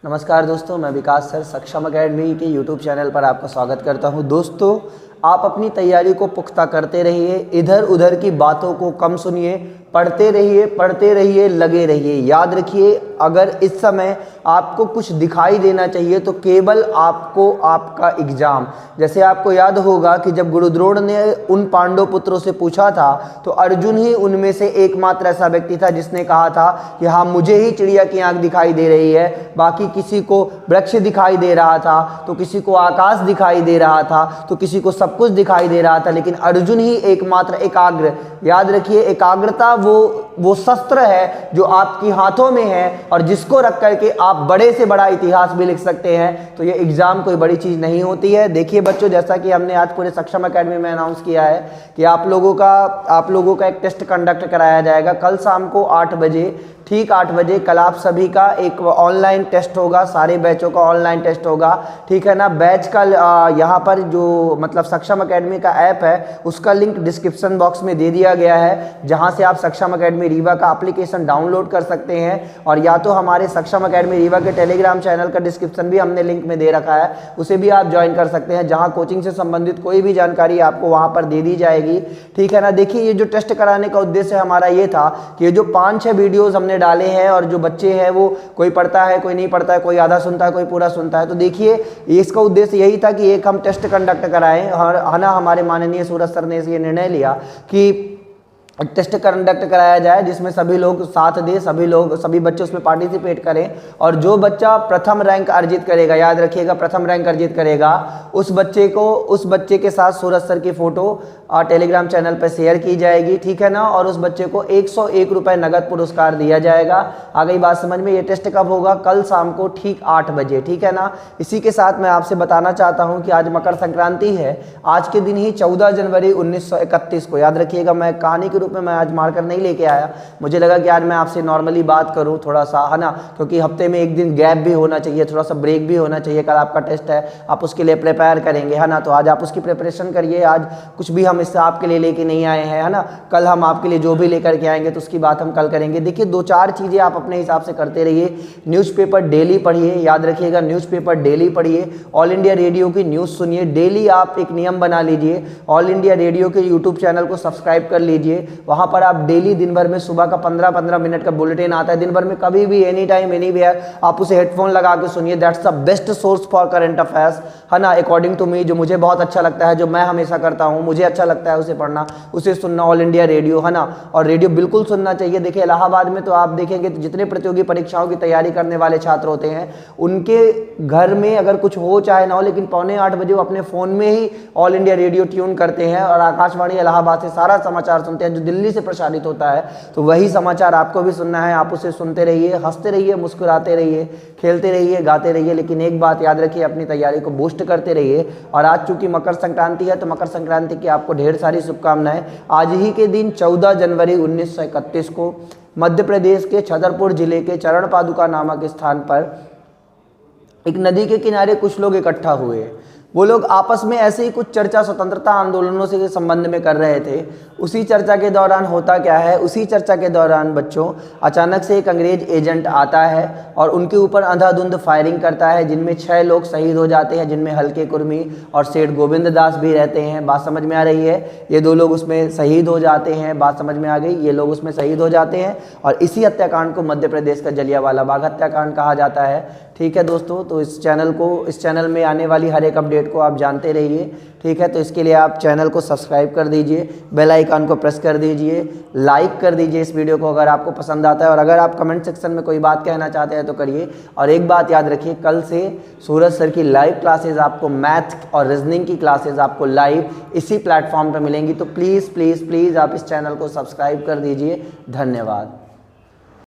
नमस्कार दोस्तों, मैं विकास सर सक्षम अकेडमी के यूट्यूब चैनल पर आपका स्वागत करता हूं। दोस्तों, आप अपनी तैयारी को पुख्ता करते रहिए, इधर उधर की बातों को कम सुनिए, पढ़ते रहिए, लगे रहिए। याद रखिए, अगर इस समय आपको कुछ दिखाई देना चाहिए तो केवल आपको आपका एग्जाम। जैसे आपको याद होगा कि जब गुरुद्रोण ने उन पांडव पुत्रों से पूछा था तो अर्जुन ही उनमें से एकमात्र ऐसा व्यक्ति था जिसने कहा था कि हाँ, मुझे ही चिड़िया की आंख दिखाई दे रही है, बाकी किसी को वृक्ष दिखाई दे रहा था, तो किसी को आकाश दिखाई दे रहा था, तो किसी को सब कुछ दिखाई दे रहा था, लेकिन अर्जुन ही एकमात्र एकाग्र। याद रखिए, एकाग्रता वो शस्त्र है जो आपकी हाथों में है और जिसको रख करके आप बड़े से बड़ा इतिहास भी लिख सकते हैं। तो ये एग्जाम कोई बड़ी चीज नहीं होती है। देखिए बच्चों, जैसा कि हमने आज पूरे सक्षम अकेडमी में अनाउंस किया है कि आप लोगों का एक टेस्ट कंडक्ट कराया जाएगा कल शाम को 8 बजे, ठीक 8 बजे। कल आप सभी का एक ऑनलाइन टेस्ट होगा, सारे बैचों का ऑनलाइन टेस्ट होगा, ठीक है ना। बैच का यहाँ पर जो मतलब सक्षम अकेडमी का ऐप है उसका लिंक डिस्क्रिप्शन बॉक्स में दे दिया गया है, जहाँ से आप सक्षम अकेडमी रीवा का एप्लीकेशन डाउनलोड कर सकते हैं। और या तो हमारे सक्षम अकेडमी रीवा के टेलीग्राम चैनल का डिस्क्रिप्शन भी हमने लिंक में दे रखा है, उसे भी आप ज्वाइन कर सकते हैं, जहाँ कोचिंग से संबंधित कोई भी जानकारी आपको वहाँ पर दे दी जाएगी, ठीक है ना। देखिए, ये जो टेस्ट कराने का उद्देश्य हमारा ये था कि ये जो 5-6 वीडियोज़ हमने डाले हैं और जो बच्चे हैं वो कोई पढ़ता है, कोई नहीं पढ़ता है, कोई आधा सुनता है, कोई पूरा सुनता है, तो देखिए इसका उद्देश्य यही था कि एक हम टेस्ट कंडक्ट कराएं। और है ना, हमारे माननीय सूरज सर ने ये निर्णय लिया कि टेस्ट कंडक्ट कराया जाए जिसमें सभी लोग साथ दें, सभी बच्चे उसमें पार्टिसिपेट करें। और जो बच्चा प्रथम रैंक अर्जित करेगा, याद रखिएगा, प्रथम रैंक अर्जित करेगा, उस बच्चे के साथ सूरज सर की फोटो टेलीग्राम चैनल पर शेयर की जाएगी, ठीक है ना। और उस बच्चे को 101 रुपये नगद पुरस्कार दिया जाएगा। आ गई बात समझ में। ये टेस्ट कब होगा? कल शाम को ठीक 8 बजे, ठीक है ना। इसी के साथ मैं आपसे बताना चाहता हूँ कि आज मकर संक्रांति है। आज के दिन ही 14 जनवरी 1931 को, याद रखिएगा, मैं कहानी के में मैं आज मार्कर नहीं लेके आया, मुझे लगा कि आज मैं आपसे नॉर्मली बात करूं थोड़ा सा, है ना, क्योंकि हफ्ते में एक दिन गैप भी होना चाहिए, थोड़ा सा ब्रेक भी होना चाहिए। कल आपका टेस्ट है, आप उसके लिए प्रिपेयर करेंगे, है ना, तो आज आप उसकी प्रिपरेशन करिए। आज कुछ भी हम इससे आपके लिए लेके नहीं आए हैं, है ना। कल हम आपके लिए जो भी लेकर के आएंगे तो उसकी बात हम कल करेंगे। देखिए, 2-4 चीज़ें आप अपने हिसाब से करते रहिए। न्यूज़पेपर डेली पढ़िए, याद रखिएगा, न्यूज़पेपर डेली पढ़िए। ऑल इंडिया रेडियो की न्यूज़ सुनिए डेली। आप एक नियम बना लीजिए, ऑल इंडिया रेडियो के यूट्यूब चैनल को सब्सक्राइब कर लीजिए। वहाँ पर आप डेली दिन भर में सुबह का 15-15 मिनट का बुलेटिन आता है, दिन भर में कभी भी एनी टाइम एनीवेयर आप उसे हेडफोन लगा के सुनिए। That's the best source for current affairs, है ना, अकॉर्डिंग टू मी। जो मुझे बहुत अच्छा लगता है, जो मैं हमेशा करता हूँ, मुझे अच्छा लगता है उसे पढ़ना, उसे सुनना, ऑल इंडिया रेडियो, है ना। और रेडियो बिल्कुल सुनना चाहिए। देखिए, इलाहाबाद में तो आप देखेंगे तो जितने प्रतियोगी परीक्षाओं की तैयारी करने वाले छात्र होते हैं, उनके घर में अगर कुछ हो चाहे ना हो, लेकिन 7:45 बजे वो अपने फ़ोन में ही ऑल इंडिया रेडियो ट्यून करते हैं और आकाशवाणी इलाहाबाद से सारा समाचार सुनते हैं जो दिल्ली से प्रसारित होता है। तो वही समाचार आपको भी सुनना है, आप उसे सुनते रहिए, हंसते रहिए, मुस्कुराते रहिए, खेलते रहिए, गाते रहिए, लेकिन एक बात याद रखिए, अपनी तैयारी को बूस्ट करते रहिए। और आज चूंकि मकर संक्रांति है तो मकर संक्रांति की आपको ढेर सारी शुभकामनाएं। आज ही के दिन 14 जनवरी 1931 को मध्य प्रदेश के छतरपुर जिले के चरण पादुका नामक स्थान पर एक नदी के किनारे कुछ लोग इकट्ठा हुए। वो लोग आपस में ऐसे ही कुछ चर्चा स्वतंत्रता आंदोलनों से संबंध में कर रहे थे। उसी चर्चा के दौरान होता क्या है, उसी चर्चा के दौरान बच्चों अचानक से एक अंग्रेज एजेंट आता है और उनके ऊपर अंधाधुंध फायरिंग करता है, जिनमें 6 लोग शहीद हो जाते हैं, जिनमें हल्के कुर्मी और सेठ गोविंद दास भी रहते हैं। बात समझ में आ रही है? ये 2 लोग उसमें शहीद हो जाते हैं। बात समझ में आ गई? ये लोग उसमें शहीद हो जाते हैं और इसी हत्याकांड को मध्य प्रदेश का जलियांवाला बाग हत्याकांड कहा जाता है, ठीक है दोस्तों। तो इस चैनल में आने वाली हर एक अपडेट को आप जानते रहिए, ठीक है। तो इसके लिए आप चैनल को सब्सक्राइब कर दीजिए, बेल आइकन को प्रेस कर दीजिए, लाइक कर दीजिए इस वीडियो को अगर आपको पसंद आता है, और अगर आप कमेंट सेक्शन में कोई बात कहना चाहते हैं तो करिए। और एक बात याद रखिए, कल से सूरज सर की लाइव क्लासेज आपको, मैथ और रीजनिंग की क्लासेज आपको लाइव इसी प्लेटफॉर्म पर मिलेंगी। तो प्लीज़ प्लीज़ प्लीज़ आप इस चैनल को सब्सक्राइब कर दीजिए। धन्यवाद।